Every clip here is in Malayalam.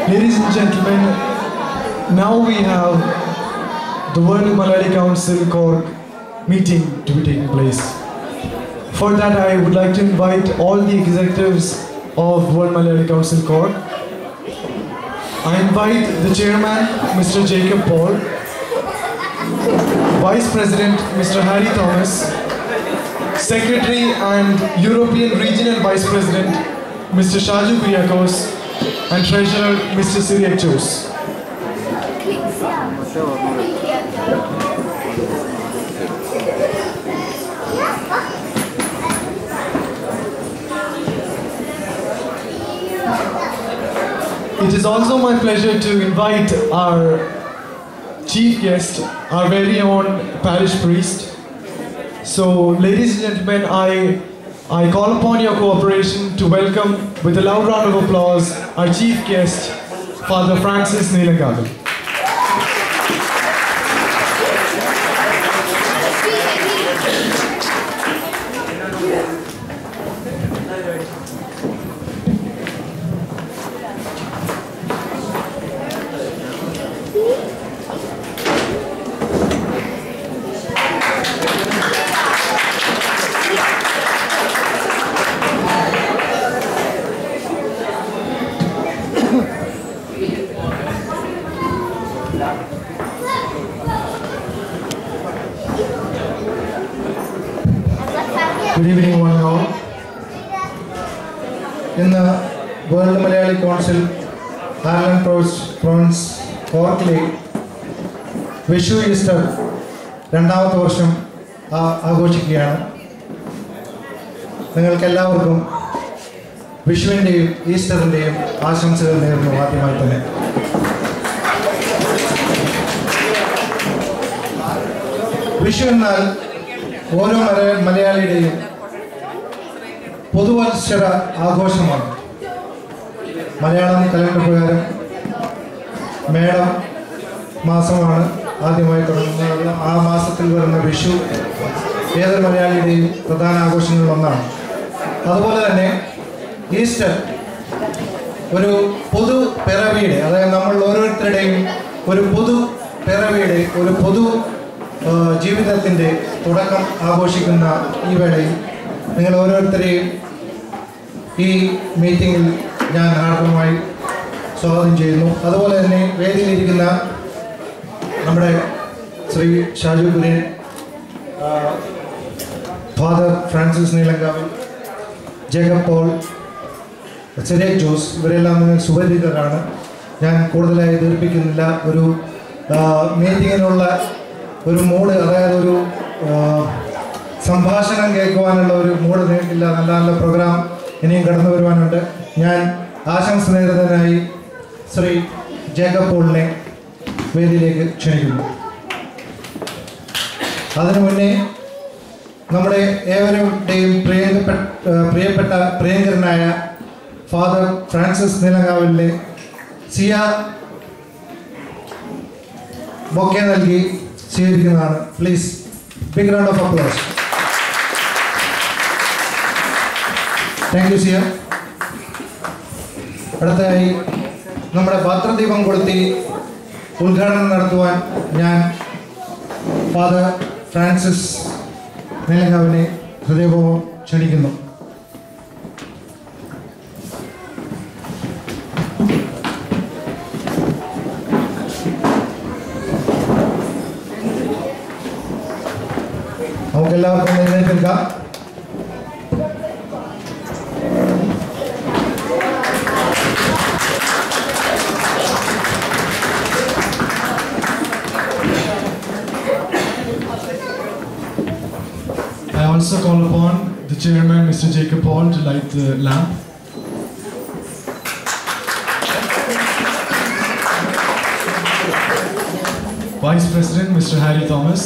Ladies and gentlemen, now we have the World Malayali Council Cork meeting to be taking place. For that, I would like to invite all the executives of World Malayali Council Cork. I invite the chairman, Mr. Jacob Paul, Vice President, Mr. Harry Thomas, Secretary and European Regional Vice President, Mr. Shaju Kyriakos, and Treasurer, Mr. Syriac Jos. It is also my pleasure to invite our chief guest, our very own parish priest. So, ladies and gentlemen, I call upon your cooperation to welcome with a loud round of applause our chief guest, Father Francis Neelangavil. Good evening, one and all. In the World Malayali Council, Ireland Province, Corkle, Vishu Easter, രണ്ടാമത്തെ വർഷം ആഘോഷിക്കുകയാണ്. നിങ്ങൾക്കെല്ലാവർക്കും വിഷുവിൻ്റെയും ഈസ്റ്ററിൻ്റെയും ആശംസകൾ നേരുന്നു. ആദ്യമായി തന്നെ വിഷു എന്നാൽ ഓരോ മലയാളിയുടെയും പുതുവത്സര ആഘോഷമാണ്. മലയാളം കലണ്ടർ പ്രകാരം മേടം മാസമാണ് ആദ്യമായി തുടങ്ങുന്നത്. ആ മാസത്തിൽ വരുന്ന വിഷു ഏതൊരു മലയാളിയുടെയും പ്രധാന ആഘോഷങ്ങളിലൊന്നാണ്. അതുപോലെ തന്നെ ഈസ്റ്റർ ഒരു പുതു പിറവിയുടെ, അതായത് നമ്മൾ ഓരോരുത്തരുടെയും ഒരു പുതു പിറവിയുടെ, ഒരു പുതു ജീവിതത്തിൻ്റെ തുടക്കം ആഘോഷിക്കുന്ന ഈ വേളയിൽ നിങ്ങൾ ഓരോരുത്തരെയും ഈ മീറ്റിങ്ങിൽ ഞാൻ ഹാർദവമായി സ്വാഗതം ചെയ്യുന്നു. അതുപോലെ തന്നെ വേദിയിലിരിക്കുന്ന നമ്മുടെ Shri Shaju Kurian, father Francis Neelankavil, Jacob Paul, Cyriac Jose, ഇവരെല്ലാം നിങ്ങൾ സുപരിചിതരാണ്. ഞാൻ കൂടുതലായി ദീർഘിപ്പിക്കുന്നില്ല. ഒരു മീറ്റിങ്ങിനുള്ള ഒരു മൂഡ്, അതായത് ഒരു സംഭാഷണം കേൾക്കുവാനുള്ള ഒരു മൂഡ് നിങ്ങൾക്കില്ല. നല്ല നല്ല പ്രോഗ്രാം ഇനിയും കടന്നു വരുവാനുണ്ട്. ഞാൻ ആശംസ നേരുന്നതിനായി ശ്രീ ജേക്കബ് പോളിനെ വേദിയിലേക്ക് ക്ഷണിക്കുന്നു. അതിനു മുന്നേ നമ്മുടെ ഏവരുടെയും പ്രിയപ്പെട്ട പ്രിയങ്കരനായ ഫാദർ ഫ്രാൻസിസ് നീലങ്കാവിലെ സിയ ബൊക്കെ നൽകി സ്വീകരിക്കുന്നതാണ്. Please, big round of applause. Thank you Sia. അടുത്തതായി നമ്മുടെ പാത്രദീപം കൊളുത്തി ഉദ്ഘാടനം നടത്തുവാൻ ഞാൻ ഫാദർ ഫ്രാൻസിസ് നീലങ്കാവിനെ ഹൃദയപൂർവ്വം ക്ഷണിക്കുന്നു. നമുക്കെല്ലാവർക്കും എഴുന്നേൽക്കാം. I also call upon the chairman, Mr. Jacob Paul, to light the lamp. Vice President, Mr. Harry Thomas.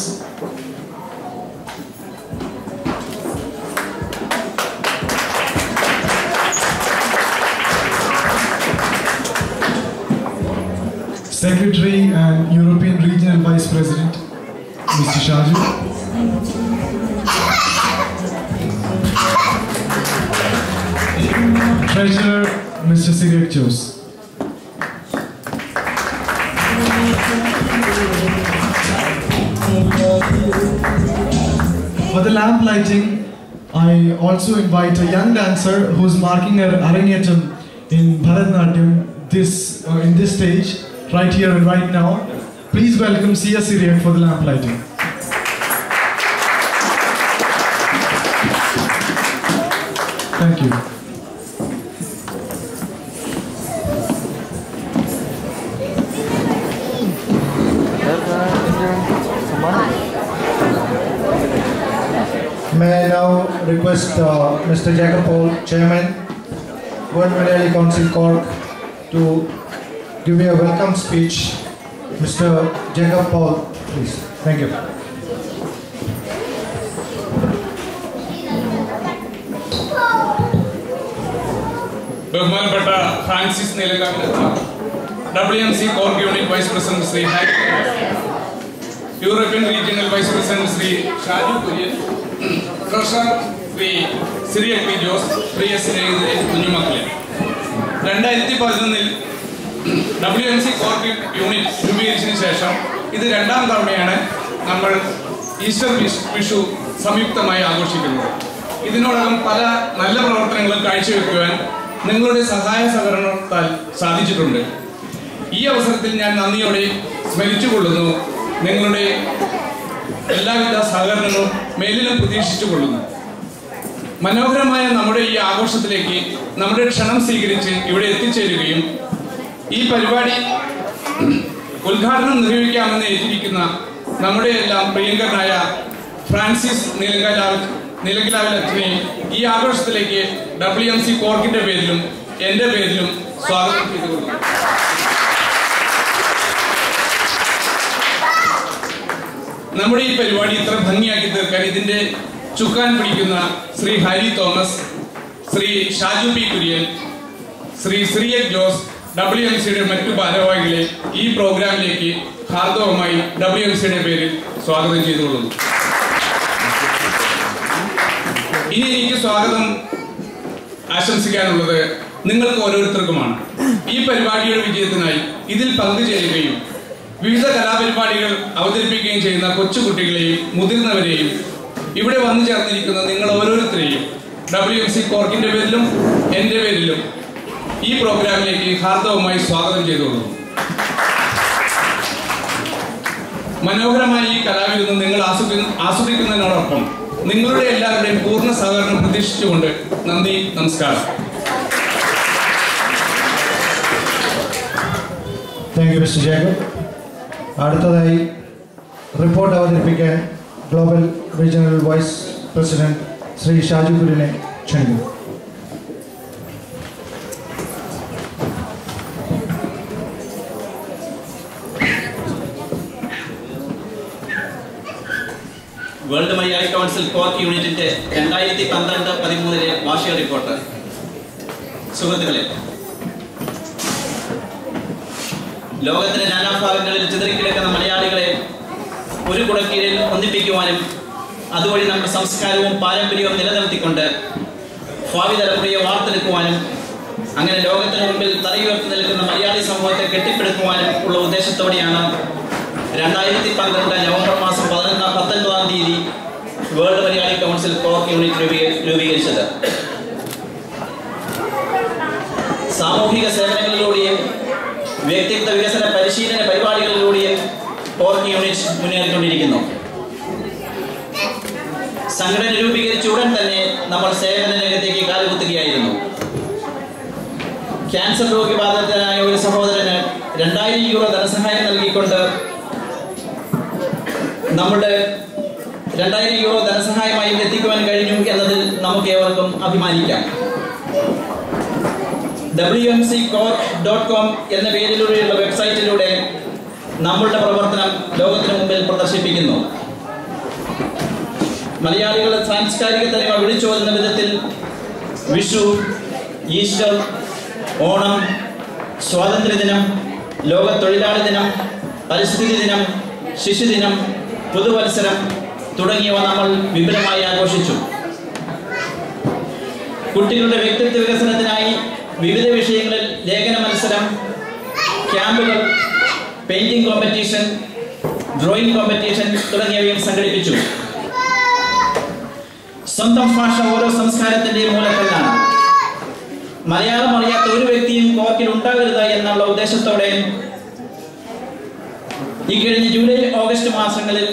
Secretary and European Regional Vice President, Mr. Shaju. Treasurer, Mr. Syriac Jos. For the lamp lighting, I also invite a young dancer who's marking her Aranyatam in Bharatanatyam in this stage, right here and right now. Please welcome Sia Syrian for the lamp lighting. Thank you. May I now request Mr. Jacob Paul, Chairman, World Malayali Council Cork, to give me a welcome speech. Mr. Jacob Paul, please. Thank you. ബഹുമാനപ്പെട്ട ഫ്രാൻസിസ് നീലകാവിലത്ത, WMC Cork unit vice president Shri Harry, European regional vice president Shri Shaju Kurian, treasurer Shri Cyriac P Jose, പ്രിയ സ്നേഹിതരെ, കുഞ്ഞുമക്കളെ, 2011 WMC കോർക്ക് യൂണിറ്റ് രൂപീകരിച്ചതിന് ശേഷം ഇത് രണ്ടാം തവണയാണ് നമ്മൾ ഈസ്റ്റർ വിഷു സംയുക്തമായി ആഘോഷിക്കുന്നത്. ഇതിനോടകം പല നല്ല പ്രവർത്തനങ്ങളും കാഴ്ചവെക്കുവാൻ നിങ്ങളുടെ സഹായ സഹകരണത്താൽ സാധിച്ചിട്ടുണ്ട്. ഈ അവസരത്തിൽ ഞാൻ നന്ദിയോടെ സ്മരിച്ചുകൊള്ളുന്നു. നിങ്ങളുടെ എല്ലാവിധ സഹകരണങ്ങളും മേലിലും പ്രതീക്ഷിച്ചുകൊള്ളുന്നു. മനോഹരമായ നമ്മുടെ ഈ ആഘോഷത്തിലേക്ക് നമ്മുടെ ക്ഷണം സ്വീകരിച്ച് ഇവിടെ എത്തിച്ചേരുകയും ഈ പരിപാടി ഉദ്ഘാടനം നിർവഹിക്കാമെന്ന് ഏറ്റിരിക്കുന്ന നമ്മുടെ എല്ലാം പ്രിയങ്കരനായ ഫ്രാൻസിസ് നീലകാവിലച്ചനെ ഈ ആഘോഷത്തിലേക്ക് WMC കോർക്കിന്റെ പേരിലും എൻ്റെ പേരിലും സ്വാഗതം ചെയ്തുകൊള്ളുന്നു. നമ്മുടെ ഈ പരിപാടി ഇത്ര ഭംഗിയാക്കി തീർക്കാൻ ഇതിന്റെ ചുക്കാൻ പിടിക്കുന്ന ശ്രീ ഹാരി തോമസ്, ശ്രീ ഷാജു പി കുര്യൻ, ശ്രീ സിറിയക് ജോസ്, WMCയുടെ മറ്റു ഭാരവാഹികളെ ഈ പ്രോഗ്രാമിലേക്ക് ഹാർദവമായി WMCയുടെ പേരിൽ സ്വാഗതം ചെയ്തുകൊള്ളുന്നു. ഇനി എനിക്ക് സ്വാഗതം ആശംസിക്കാനുള്ളത് നിങ്ങൾക്ക് ഓരോരുത്തർക്കുമാണ്. ഈ പരിപാടിയുടെ വിജയത്തിനായി ഇതിൽ പങ്കുചേരുകയും വിവിധ കലാപരിപാടികൾ അവതരിപ്പിക്കുകയും ചെയ്യുന്ന കൊച്ചുകുട്ടികളെയും മുതിർന്നവരെയും ഇവിടെ വന്നു ചേർന്നിരിക്കുന്ന നിങ്ങൾ ഓരോരുത്തരെയും WMC കോർക്കിന്റെ പേരിലും എൻ്റെ പേരിലും ഈ പ്രോഗ്രാമിലേക്ക് ഹാർദവമായി സ്വാഗതം ചെയ്തുകൊള്ളുന്നു. മനോഹരമായ ഈ കലാവിരുന്ന് നിങ്ങൾ ആസ്വദിക്കുന്നതിനോടൊപ്പം നിങ്ങളുടെ എല്ലാവരുടെയും പൂർണ്ണ സഹകരണം പ്രതീക്ഷിച്ചുകൊണ്ട് നന്ദി, നമസ്കാരം. Thank you mister Jacob. അടുത്തതായി റിപ്പോർട്ട് അവതരിപ്പിക്കാൻ global regional vice president Shri Shaju കുര്യനെ ക്ഷണിക്കുന്നു. വേൾഡ് മലയാളി കൗൺസിൽ കോർക്ക് യൂണിറ്റിന്റെ 2012-13 വാർഷിക റിപ്പോർട്ട്. സുഹൃത്തുക്കളെ, ലോകത്തിന്റെ നാനാഭാഗങ്ങളിൽ ചിതറിക്കിടക്കുന്ന മലയാളികളെ ഒരു കുടക്കീഴിൽ ഒന്നിപ്പിക്കുവാനും അതുവഴി നമ്മുടെ സംസ്കാരവും പാരമ്പര്യവും നിലനിർത്തിക്കൊണ്ട് ഭാവി തലമുറയെ വാർത്തെടുക്കുവാനും അങ്ങനെ ലോകത്തിന് മുമ്പിൽ തലയുയർത്തി നിൽക്കുന്ന മലയാളി സമൂഹത്തെ കെട്ടിപ്പടുക്കുവാനും ഉള്ള ഉദ്ദേശത്തോടെയാണ് 2012 നവംബർ മാസം 19-ആം തീയതി world Malayali council cork unit രൂപീകരിച്ചത്. സാമൂഹിക സേവനങ്ങളിലൂടെയും വ്യക്തിത്വ വികസന പരിശീലന പരിപാടികളിലൂടെയും കോർക്ക് യൂണിറ്റ് മുന്നേറിക്കൊണ്ടിരിക്കുന്നു. സംഘടന രൂപീകരിച്ച ഉടൻ തന്നെ നമ്മൾ സേവന രംഗത്തേക്ക് കാലുകുത്തുകയായിരുന്നു. ക്യാൻസർ രോഗബാധിതനായ ഒരു സഹോദരന് 2000 യൂറോ ധനസഹായം നൽകിക്കൊണ്ട് നമ്മുടെ 2000 യൂറോ ധനസഹായമായി എത്തിക്കുവാൻ കഴിഞ്ഞു എന്നതിൽ നമുക്ക് ഏവർക്കും അഭിമാനിക്കാം. WMCcork.com എന്ന പേരിലൂടെയുള്ള വെബ്സൈറ്റിലൂടെ നമ്മളുടെ പ്രവർത്തനം ലോകത്തിന് മുമ്പിൽ പ്രദർശിപ്പിക്കുന്നു. മലയാളികളുടെ സാംസ്കാരിക തനിമ വിളിച്ചോതുന്ന വിധത്തിൽ വിഷു, ഈസ്റ്റർ, ഓണം, സ്വാതന്ത്ര്യദിനം, ലോക തൊഴിലാളി ദിനം, പരിസ്ഥിതി ദിനം, ശിശുദിനം, പുതുവത്സരം തുടങ്ങിയവ നമ്മൾ വിപുലമായി ആഘോഷിച്ചു. കുട്ടികളുടെ വ്യക്തിത്വ വികസനത്തിനായി വിവിധ വിഷയങ്ങളിൽ ലേഖന മത്സരം, ക്യാമ്പുകൾ, പെയിന്റിംഗ് കോമ്പറ്റീഷൻ, ഡ്രോയിങ് കോമ്പറ്റീഷൻ തുടങ്ങിയവയും സംഘടിപ്പിച്ചു. സ്വന്തം ഭാഷ ഓരോ സംസ്കാരത്തിന്റെയും മൂലക്കല്ലാണ്. മലയാളം അറിയാത്ത ഒരു വ്യക്തിയും കോർക്കിൽ ഉണ്ടാകരുത് എന്നുള്ള ഉദ്ദേശത്തോടെ ഇക്കഴിഞ്ഞ ജൂലൈ ഓഗസ്റ്റ് മാസങ്ങളിൽ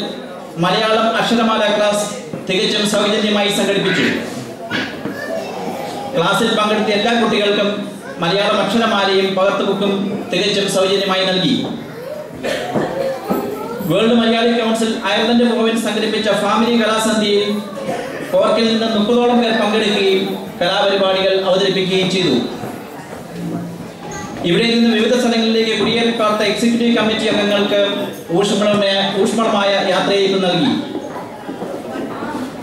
മലയാളം അക്ഷരമാല ക്ലാസ് തികച്ചും സൗജന്യമായി സംഘടിപ്പിച്ചു. ക്ലാസ്സിൽ പങ്കെടുത്ത എല്ലാ കുട്ടികൾക്കും മലയാളം അക്ഷരമാലയും പകർത്തുബുക്കും തികച്ചും സൗജന്യമായി നൽകി. World Malayali council Ireland province സംഘടിപ്പിച്ച ഫാമിലി കലാസന്ധ്യയിൽ കോർക്കിൽ നിന്ന് 30ഓളം പേർ പങ്കെടുക്കുകയും കലാപരിപാടികൾ അവതരിപ്പിക്കുകയും ചെയ്തു. ഇവിടെ നിന്ന് വിവിധ സ്ഥലങ്ങളിലേക്ക് കുടിയേറിപ്പാർത്ത എക്സിക്യൂട്ടീവ് കമ്മിറ്റി അംഗങ്ങൾക്ക് ഊഷ്മളമായ യാത്രയയപ്പ് നൽകി.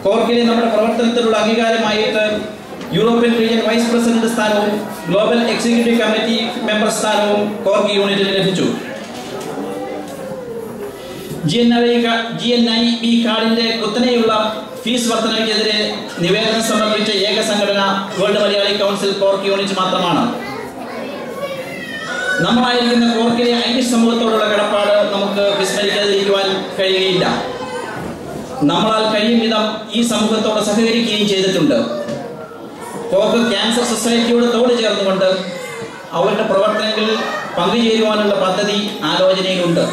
കോർക്കിലെ നമ്മുടെ പ്രവർത്തനത്തിലുള്ള അംഗീകാരമായിട്ട് യൂറോപ്യൻ റീജിയൻ വൈസ് പ്രസിഡന്റ് സ്ഥാനവും ഗ്ലോബൽ എക്സിക്യൂട്ടീവ് കമ്മിറ്റി മെമ്പർ സ്ഥാനവും കോർക്ക് യൂണിറ്റിന് ലഭിച്ചു. GNIB കാർഡിന്റെ കുത്തനെയുള്ള ഫീസ് വർധനയ്ക്കെതിരെ നിവേദനം സമർപ്പിച്ച ഏക സംഘടന world Malayali council cork unit മാത്രമാണ്. നമ്മളായിരിക്കുന്ന കോർക്കിലെ ഐരിഷ് സമൂഹത്തോടുള്ള കടപ്പാട് നമുക്ക് വിസ്മരിക്കാതിരിക്കുവാൻ കഴിയുകയില്ല. നമ്മളാൽ കഴിയും വിധം ഈ സമൂഹത്തോട് സഹകരിക്കുകയും ചെയ്തിട്ടുണ്ട്. കോർക്ക് ക്യാൻസർ സൊസൈറ്റിയോട് തോട് ചേർന്നുകൊണ്ട് അവരുടെ പ്രവർത്തനങ്ങളിൽ പങ്കുചേരുവാനുള്ള പദ്ധതി ആലോചനയിലുണ്ട്.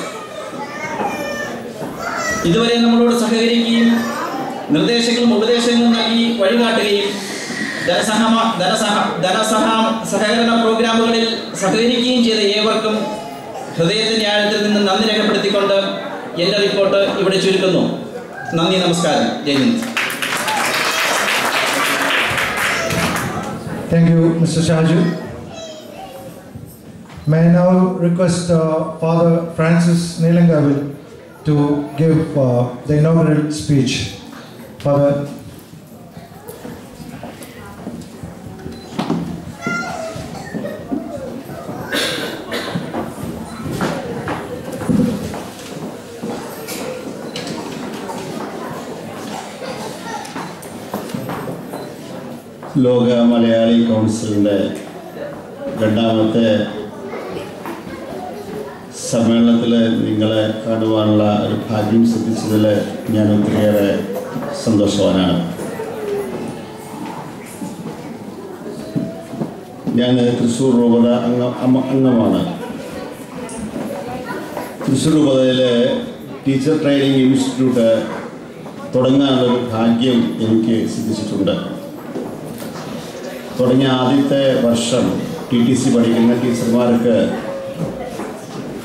ഇതുവരെ നമ്മളോട് സഹകരിക്കുകയും നിർദ്ദേശങ്ങളും ഉപദേശങ്ങളും നൽകി വഴികാട്ടുകയും സഹകരണ പ്രോഗ്രാമുകളിൽ സഹകരിക്കുകയും ചെയ്ത ഏവർക്കും ഹൃദയത്തിന്റെ ആഴത്തിൽ നിന്ന് നന്ദി രേഖപ്പെടുത്തിക്കൊണ്ട് എൻ്റെ റിപ്പോർട്ട് ഇവിടെ ചുരുക്കുന്നു. നന്ദി, നമസ്കാരം, ജയ് Hind. Thank you, Mr. Shaju. May I now request Father Francis Neelangavil to give the inaugural speech. Father. ലോക മലയാളി കൗൺസിലിൻ്റെ രണ്ടാമത്തെ സമ്മേളനത്തിൽ നിങ്ങളെ കാണുവാനുള്ള ഒരു ഭാഗ്യം സിദ്ധിച്ചതിൽ ഞാൻ ഒത്തിരിയേറെ സന്തോഷവാനാണ്. ഞാൻ തൃശ്ശൂർ രൂപത അംഗമാണ്. തൃശ്ശൂർ രൂപതയിലെ ടീച്ചർ ട്രെയിനിങ് ഇൻസ്റ്റിറ്റ്യൂട്ട് തുടങ്ങാനുള്ളൊരു ഭാഗ്യം എനിക്ക് സിദ്ധിച്ചിട്ടുണ്ട്. തുടങ്ങിയ ആദ്യത്തെ വർഷം TTC പഠിക്കുന്ന ടീച്ചർമാർക്ക്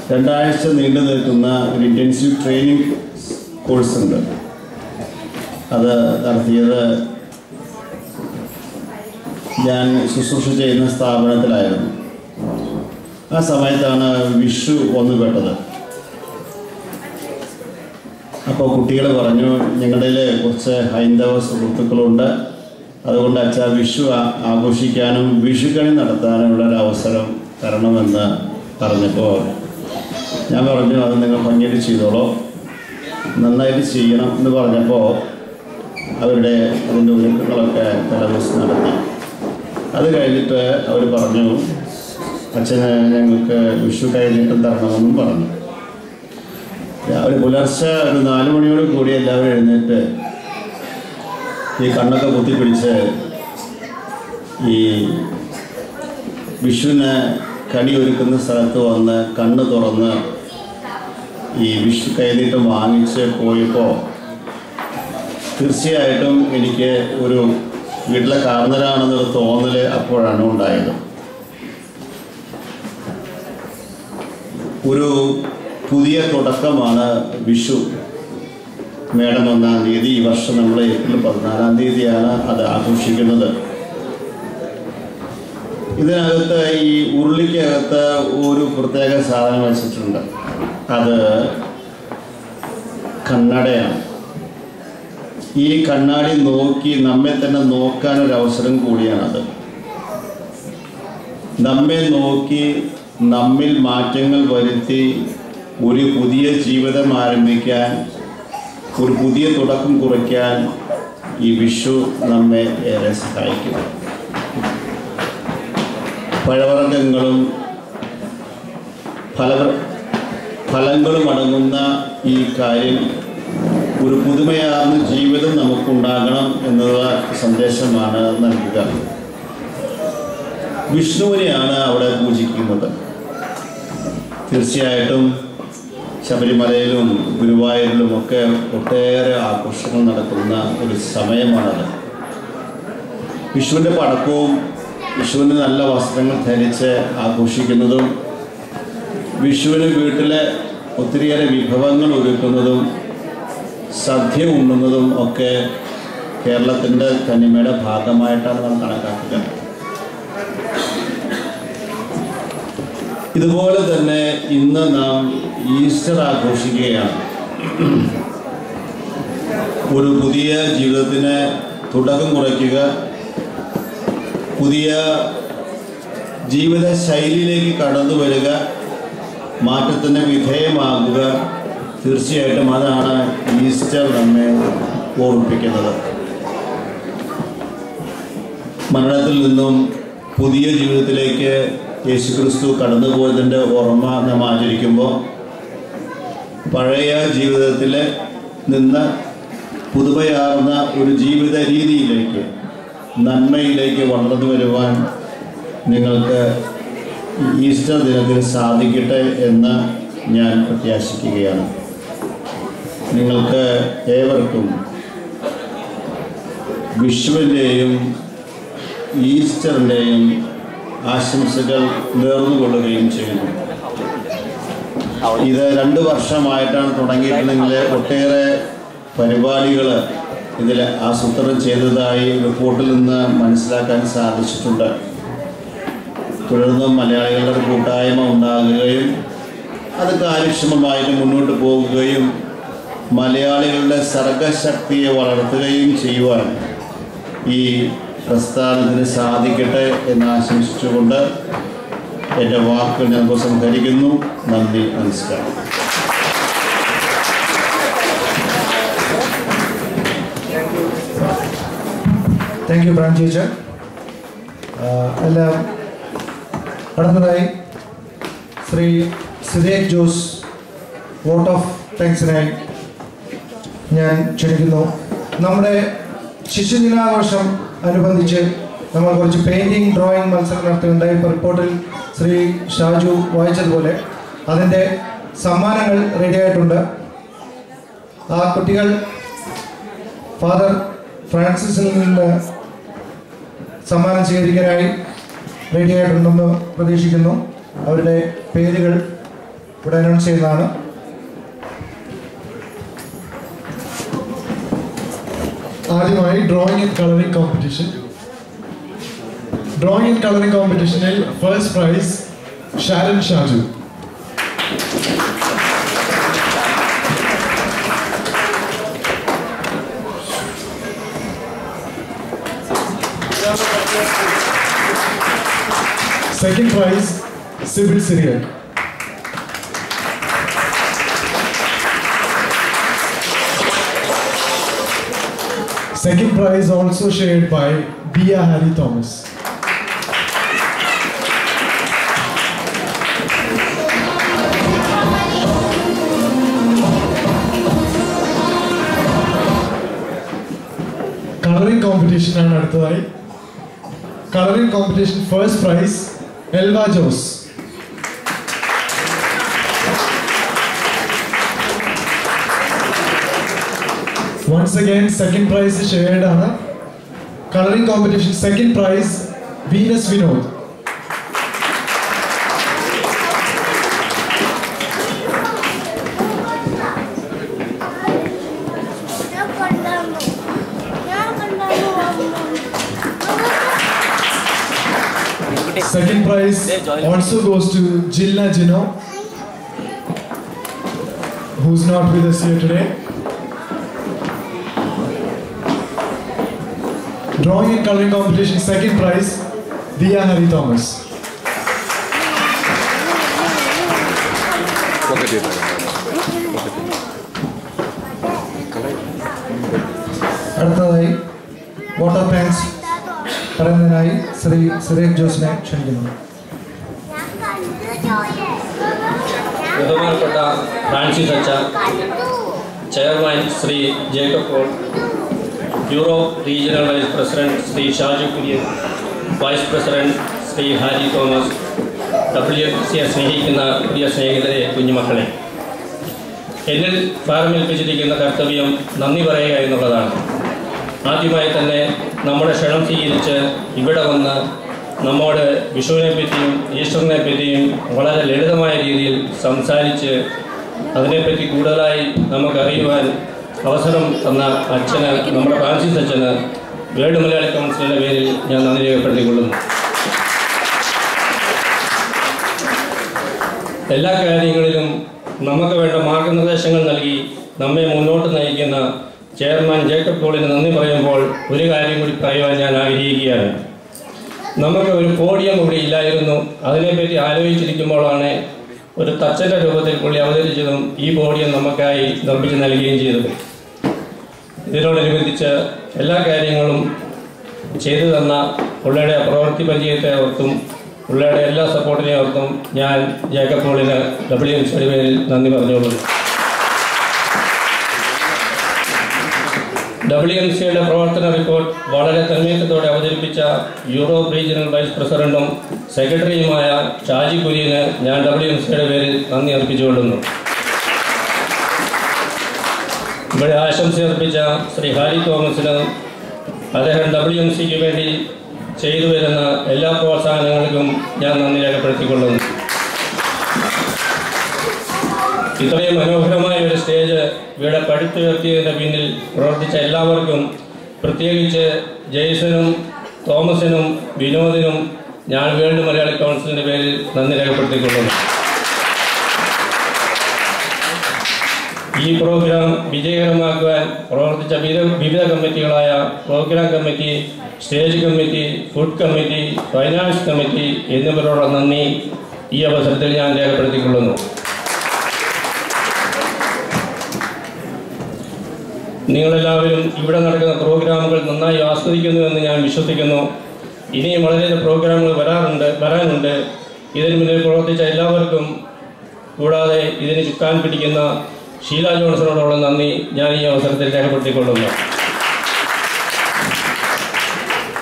2 ആഴ്ച നീണ്ടു നിൽക്കുന്ന ഒരു ഇൻറ്റൻസീവ് ട്രെയിനിങ് കോഴ്സുണ്ട്. അത് നടത്തിയത് ഞാൻ ശുശ്രൂഷ ചെയ്യുന്ന സ്ഥാപനത്തിലായിരുന്നു. ആ സമയത്താണ് വിഷു വന്നുപെട്ടത്. അപ്പോൾ കുട്ടികൾ പറഞ്ഞു, ഞങ്ങളുടെ കുറച്ച് ഹൈന്ദവ സുഹൃത്തുക്കളുണ്ട്, അതുകൊണ്ട് അച്ഛാ വിഷു ആഘോഷിക്കാനും വിഷുക്കണി നടത്താനുള്ള ഒരു അവസരം തരണമെന്ന് പറഞ്ഞപ്പോൾ ഞാൻ പറഞ്ഞു, അത് നിങ്ങൾ ഭംഗിയായിട്ട് ചെയ്തോളൂ, നന്നായിട്ട് ചെയ്യണം എന്ന് പറഞ്ഞപ്പോൾ അവരുടെ അതിൻ്റെ ഒരുക്കങ്ങളൊക്കെ തലേദിവസം നടത്തി. അത് കഴിഞ്ഞിട്ട് അവർ പറഞ്ഞു, അച്ഛന് ഞങ്ങൾക്ക് വിഷു കഴിഞ്ഞിട്ടും തരണമെന്നും പറഞ്ഞു. അവർ പുലർച്ചെ ഒരു 4 മണിയോട് കൂടി എല്ലാവരും എഴുന്നേറ്റ് ഈ കണ്ണൊക്കെ കുത്തിപ്പിടിച്ച് ഈ വിഷുവിന് കണി ഒരുക്കുന്ന സ്ഥലത്ത് വന്ന് കണ്ണ് തുറന്ന് ഈ വിഷു കൈനീട്ടം വാങ്ങിച്ച് പോയപ്പോൾ തീർച്ചയായിട്ടും എനിക്ക് ഒരു വീട്ടിലെ കാരണരാണെന്നൊരു തോന്നൽ അപ്പോഴാണ് ഉണ്ടായത്. ഒരു പുതിയ തുടക്കമാണ് വിഷു. മേടം 1-ാം തീയതി, ഈ വർഷം നമ്മൾ ഏപ്രിൽ 14-ാം തീയതിയാണ് അത് ആഘോഷിക്കുന്നത്. ഇതിനകത്ത് ഈ ഉരുളിക്കകത്ത് ഒരു പ്രത്യേക സാധനം വെച്ചിട്ടുണ്ട്. അത് കണ്ണടയാണ്. ഈ കണ്ണാടി നോക്കി നമ്മെ തന്നെ നോക്കാനൊരവസരം കൂടിയാണത്. നമ്മെ നോക്കി നമ്മിൽ മാറ്റങ്ങൾ വരുത്തി ഒരു പുതിയ ജീവിതം ആരംഭിക്കാൻ, ഒരു പുതിയ തുടക്കം കുറിക്കാൻ ഈ വിഷു നമ്മെ ഏറെ സഹായിക്കും. പഴവർഗ്ഗങ്ങളും ഫലങ്ങളും ഈ കാര്യം ഒരു പുതുമയാർന്ന ജീവിതം നമുക്കുണ്ടാകണം എന്നുള്ള സന്ദേശമാണ് നൽകുക. വിഷ്ണുവിനെയാണ് അവിടെ പൂജിക്കുന്നത്. തീർച്ചയായിട്ടും ശബരിമലയിലും ഗുരുവായൂരിലുമൊക്കെ ഒട്ടേറെ ആഘോഷങ്ങൾ നടക്കുന്ന ഒരു സമയമാണത്. വിഷുവിൻ്റെ പടക്കവും വിഷുവിന് നല്ല വസ്ത്രങ്ങൾ ധരിച്ച് ആഘോഷിക്കുന്നതും വിഷുവിന് വീട്ടിലെ ഒത്തിരിയേറെ വിഭവങ്ങൾ ഒരുക്കുന്നതും സദ്യ ഉണ്ണുന്നതും ഒക്കെ കേരളത്തിൻ്റെ തനിമയുടെ ഭാഗമായിട്ടാണ് നാം കണക്കാക്കുക. ഇതുപോലെ തന്നെ ഇന്ന് നാം ഈസ്റ്റർ ആഘോഷിക്കുകയാണ്. ഒരു പുതിയ ജീവിതത്തിന് തുടക്കം കുറിക്കുക, പുതിയ ജീവിത ശൈലിയിലേക്ക് കടന്നു വരിക, മാറ്റത്തിന് വിധേയമാകുക. തീർച്ചയായിട്ടും അതാണ് ഈസ്റ്റർ നമ്മെ ഓർമ്മിപ്പിക്കുന്നത്. മരണത്തിൽ നിന്നും പുതിയ ജീവിതത്തിലേക്ക് യേശുക്രിസ്തു കടന്നുപോയതിൻ്റെ ഓർമ്മ നാം ആചരിക്കുമ്പോൾ പഴയ ജീവിതത്തിൽ നിന്ന് പുതുമയാർന്ന ഒരു ജീവിത രീതിയിലേക്ക്, നന്മയിലേക്ക് വളർന്നു വരുവാൻ നിങ്ങൾക്ക് ഈസ്റ്റർ ദിനത്തിൽ സാധിക്കട്ടെ എന്ന് ഞാൻ പ്രത്യാശിക്കുകയാണ്. നിങ്ങൾക്ക് ഏവർക്കും വിഷുവിൻ്റെയും ഈസ്റ്ററിൻ്റെയും ആശംസകൾ നേർന്നുകൊള്ളുകയും ചെയ്യുന്നു. ഇത് 2 വർഷമായിട്ടാണ് തുടങ്ങിയിട്ടുണ്ടെങ്കിൽ ഒട്ടേറെ പരിപാടികൾ ഇതിൽ ആസൂത്രണം ചെയ്തതായി റിപ്പോർട്ടിൽ നിന്ന് മനസ്സിലാക്കാൻ സാധിച്ചിട്ടുണ്ട്. തുടർന്നും മലയാളികളുടെ കൂട്ടായ്മ ഉണ്ടാകുകയും അത് കാര്യക്ഷമമായിട്ട് മുന്നോട്ട് പോകുകയും മലയാളികളുടെ സർഗശക്തിയെ വളർത്തുകയും ചെയ്യുവാൻ ഈ പ്രസ്ഥാനത്തിന് സാധിക്കട്ടെ എന്ന് ആശംസിച്ചുകൊണ്ട് എൻ്റെ വാക്കുകൾ ഞാൻ സംഹരിക്കുന്നു. നന്ദി, നമസ്കാരം. Thank U bran teacher. എല്ലാം അടുത്തതായി ശ്രീ സിരേഖ് ജോസ് വോട്ട് ഓഫ് താങ്ക്സിനായി ഞാൻ ക്ഷണിക്കുന്നു. നമ്മുടെ ശിശുദിനാഘോഷം അനുബന്ധിച്ച് നമ്മൾ കുറച്ച് പെയിൻറ്റിങ് ഡ്രോയിങ് മത്സരം നടത്തുകയുണ്ടായി. ഇപ്പോൾ റിപ്പോർട്ടിൽ ശ്രീ ഷാജു വായിച്ചതുപോലെ അതിൻ്റെ സമ്മാനങ്ങൾ റെഡിയായിട്ടുണ്ട്. ആ കുട്ടികൾ ഫാദർ ഫ്രാൻസിസിൽ നിന്ന് സമ്മാനം സ്വീകരിക്കാനായി റെഡിയായിട്ടുണ്ടെന്ന് പ്രതീക്ഷിക്കുന്നു. അവരുടെ പേരുകൾ ഇവിടെ അനൗൺസ് ചെയ്യുന്നതാണ്. ആദ്യമായി drawing and colouring competition. Drawing and colouring കോമ്പറ്റീഷനിൽ first prize Sharon Shaju. Second prize, Sibyl Syriac. Second prize also shared by Bia Harry Thomas. Coloring competition ആണ് അടുത്തതായി. Coloring competition first prize Elva Jose. Once again second prize is shared ആണ്. Coloring competition second prize Venus Vinod. Second prize also goes to Jilna Jino, who's not with us here today. Drawing and coloring competition second prize Dia Harry Thomas. അടുത്തതായി വോട്ടർ താങ്ക്സ് പറയുന്നതിനായി ശ്രീ സിരേഖ് ജോസിനെ ക്ഷണിക്കുന്നു. ബഹുമാനപ്പെട്ട ഫ്രാൻസിസ് അച്ഛ, chairman Shri Jacob Paul, Europe regional vice president Shri Shaju Kurian, vice president Shri Harry Thomas, WFCയെ സ്നേഹിക്കുന്ന പ്രിയ സ്നേഹിതരെ, കുഞ്ഞുമക്കളെ, എന്നിൽ പ്രാരംഭിച്ചിരിക്കുന്ന കർത്തവ്യം നന്ദി പറയുക എന്നുള്ളതാണ്. ആദ്യമായി തന്നെ നമ്മുടെ ക്ഷണം സ്വീകരിച്ച് ഇവിടെ വന്ന് നമ്മോട് വിഷുവിനെ പറ്റിയും ഈസ്റ്ററിനെ പറ്റിയും വളരെ ലളിതമായ രീതിയിൽ സംസാരിച്ച് അതിനെപ്പറ്റി കൂടുതലായി നമുക്കറിയുവാൻ അവസരം തന്ന അച്ഛന്, നമ്മുടെ ഫ്രാൻസിസ് അച്ഛന് വേൾഡ് മലയാളി കൗൺസിലിൻ്റെ പേരിൽ ഞാൻ നന്ദി രേഖപ്പെടുത്തിക്കൊള്ളുന്നു. എല്ലാ കാര്യങ്ങളിലും നമുക്ക് വേണ്ട മാർഗനിർദ്ദേശങ്ങൾ നൽകി നമ്മെ മുന്നോട്ട് നയിക്കുന്ന ചെയർമാൻ ജേക്കബ് പോളിന് നന്ദി പറയുമ്പോൾ ഒരു കാര്യം കൂടി പറയുവാൻ ഞാൻ ആഗ്രഹിക്കുകയാണ്. നമുക്ക് ഒരു പോഡിയം ഇവിടെ ഇല്ലായിരുന്നു. അതിനെപ്പറ്റി ആലോചിച്ചിരിക്കുമ്പോഴാണ് ഒരു തച്ചൻ്റെ രൂപത്തിൽ പുള്ളി അവതരിച്ചതും ഈ പോഡിയം നമുക്കായി നിർമ്മിച്ച് നൽകുകയും ചെയ്തത്. ഇതിനോടനുബന്ധിച്ച് എല്ലാ കാര്യങ്ങളും ചെയ്തു തന്ന പുള്ളിയുടെ പ്രവൃത്തി പരിചയത്തെ ഓർത്തും പുള്ളിയുടെ എല്ലാ സപ്പോർട്ടിനെ ഓർത്തും ഞാൻ ജേക്കബ് പോളിന് WMCയുടെ പേരിൽ നന്ദി പറഞ്ഞുകൊള്ളുന്നു. WMCയുടെ പ്രവർത്തന റിപ്പോർട്ട് വളരെ തന്മയത്തോടെ അവതരിപ്പിച്ച യൂറോപ്പ് റീജിയണൽ വൈസ് പ്രസിഡന്റും സെക്രട്ടറിയുമായ ഷാജി കുര്യന് ഞാൻ WMCയുടെ പേരിൽ നന്ദി അർപ്പിച്ചുകൊള്ളുന്നു. ഇവിടെ ആശംസ അർപ്പിച്ച ശ്രീ ഹാരി തോമസിന് അദ്ദേഹം WMCക്ക് വേണ്ടി ചെയ്തു വരുന്ന എല്ലാ പ്രോത്സാഹനങ്ങൾക്കും ഞാൻ നന്ദി രേഖപ്പെടുത്തിക്കൊള്ളുന്നു. ഇത്രയും മനോഹരമായ ഒരു സ്റ്റേജ് ഇവിടെ പടുത്തുയർത്തിയതിൻ്റെ പിന്നിൽ പ്രവർത്തിച്ച എല്ലാവർക്കും, പ്രത്യേകിച്ച് ജെയ്സനും തോമസിനും വിനോദിനും ഞാൻ വേൾഡ് മലയാളി കൗൺസിലിൻ്റെ പേരിൽ നന്ദി രേഖപ്പെടുത്തിക്കൊള്ളുന്നു. ഈ പ്രോഗ്രാം വിജയകരമാക്കുവാൻ പ്രവർത്തിച്ച വിവിധ കമ്മിറ്റികളായ program committee, stage committee, food committee, finance committee എന്നിവരോടുള്ള നന്ദി ഈ അവസരത്തിൽ ഞാൻ രേഖപ്പെടുത്തിക്കൊള്ളുന്നു. നിങ്ങളെല്ലാവരും ഇവിടെ നടക്കുന്ന പ്രോഗ്രാമുകൾ നന്നായി ആസ്വദിക്കുന്നുവെന്ന് ഞാൻ വിശ്വസിക്കുന്നു. ഇനിയും വളരെയേറെ പ്രോഗ്രാമുകൾ വരാനുണ്ട്. ഇതിന് മുന്നിൽ പ്രവർത്തിച്ച എല്ലാവർക്കും, കൂടാതെ ഇതിന് ചുക്കാൻ പിടിക്കുന്ന ഷീല ജോൺസണോടുള്ള നന്ദി ഞാൻ ഈ അവസരത്തിൽ രേഖപ്പെടുത്തിക്കൊള്ളുന്നു.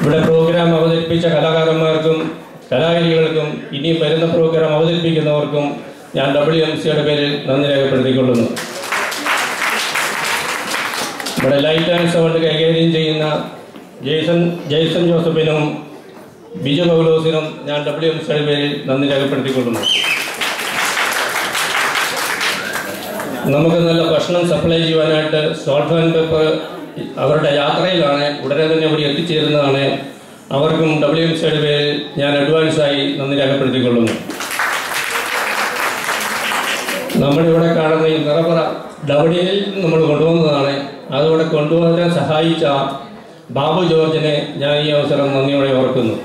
ഇവിടെ പ്രോഗ്രാം അവതരിപ്പിച്ച കലാകാരന്മാർക്കും കലാകാരികൾക്കും ഇനിയും വരുന്ന പ്രോഗ്രാം അവതരിപ്പിക്കുന്നവർക്കും ഞാൻ WMCയുടെ പേരിൽ നന്ദി രേഖപ്പെടുത്തിക്കൊള്ളുന്നു. ഇവിടെ ലൈറ്റ് ആൻഡ് സൗണ്ട് കൈകാര്യം ചെയ്യുന്ന ജെയ്സൺ ജോസഫിനും ബിജു പൗലോസിനും ഞാൻ WMCയുടെ പേരിൽ നന്ദി രേഖപ്പെടുത്തിക്കൊള്ളുന്നു. നമുക്ക് നല്ല ഭക്ഷണം സപ്ലൈ ചെയ്യുവാനായിട്ട് സോൾട്ട് ആൻഡ് പെപ്പർ അവരുടെ യാത്രയിലാണ്, ഉടനെ തന്നെ ഇവിടെ എത്തിച്ചേരുന്നതാണ്. അവർക്കും WMCയുടെ പേരിൽ ഞാൻ അഡ്വാൻസായി നന്ദി രേഖപ്പെടുത്തിക്കൊള്ളുന്നു. നമ്മളിവിടെ കാണുന്ന ഈ നിറപറ ഡബിളിയിൽ നമ്മൾ കൊണ്ടുവന്നതാണ്. അതുകൂടെ കൊണ്ടുവരാൻ സഹായിച്ച ബാബു ജോർജിനെ ഞാൻ ഈ അവസരം നന്ദിയോടെ ഓർക്കുന്നു.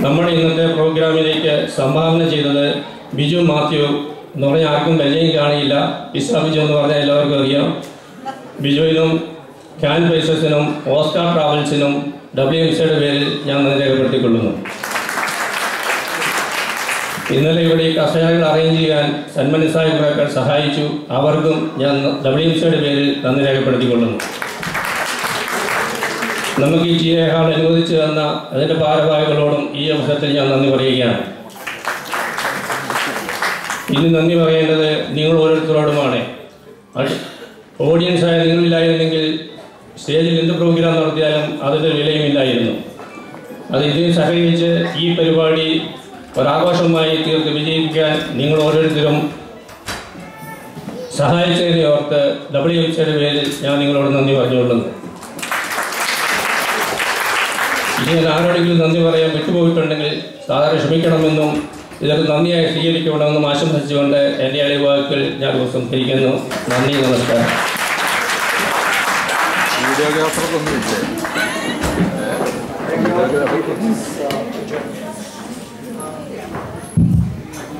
നമ്മുടെ ഇന്നത്തെ പ്രോഗ്രാമിലേക്ക് സംഭാവന ചെയ്തത് ബിജു മാത്യു എന്ന് പറഞ്ഞാൽ ആർക്കും വലിയ കാണിയില്ല. പിസ്സ ബിജു എന്ന് പറഞ്ഞാൽ എല്ലാവർക്കും അറിയാം. ബിജുവിനും ക്യാൻ പൈസസിനും ഓസ്കാർ ട്രാവൽസിനും WMCയുടെ പേരിൽ ഞാൻ നന്ദി രേഖപ്പെടുത്തിക്കൊള്ളുന്നു. ഇന്നലെ ഇവിടെ ഈ കസേരകൾ അറേഞ്ച് ചെയ്യാൻ സന്മനസ്സായ കുറേക്കാൾ സഹായിച്ചു. അവർക്കും ഞാൻ WMCയുടെ പേരിൽ നന്ദി രേഖപ്പെടുത്തിക്കൊള്ളുന്നു. നമുക്ക് ഈ GA ഹാൾ അനുവദിച്ചു തന്ന അതിൻ്റെ ഭാരവാഹികളോടും ഈ അവസരത്തിൽ ഞാൻ നന്ദി പറയുകയാണ്. ഇനി നന്ദി പറയേണ്ടത് നിങ്ങൾ ഓരോരുത്തരോടുമാണ്. ഓഡിയൻസായ നിങ്ങളില്ലായിരുന്നെങ്കിൽ സ്റ്റേജിൽ എന്ത് പ്രോഗ്രാം നടത്തിയാലും അതിൻ്റെ വിലയുമില്ലായിരുന്നു. അത് ഇതിന് സഹകരിച്ച് ഈ പരിപാടി ഒരാഘോഷമായി തീർത്ത് വിജയിപ്പിക്കാൻ നിങ്ങൾ ഓരോരുത്തരും സഹായിച്ചതിനെ ഓർത്ത് WMCയുടെ പേരിൽ ഞാൻ നിങ്ങളോട് നന്ദി പറഞ്ഞുകൊള്ളുന്നു. ഇനി ഞാൻ ആരോടെങ്കിലും നന്ദി പറയാൻ വിട്ടുപോയിട്ടുണ്ടെങ്കിൽ സാധാരണ ക്ഷമിക്കണമെന്നും ഇതൊക്കെ നന്ദിയായി സ്വീകരിക്കണമെന്നും ആശംസിച്ചുകൊണ്ട് എൻ്റെ അളിയ വാക്കുകൾ ഞാൻ സംസാരിക്കുന്നു. നന്ദി, നമസ്കാരം.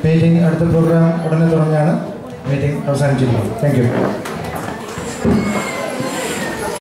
മീറ്റിംഗ് അടുത്ത പ്രോഗ്രാം ഉടനെ തുടങ്ങിയാണ്. മീറ്റിംഗ് അവസാനിച്ചിരിക്കുന്നു. Thank U.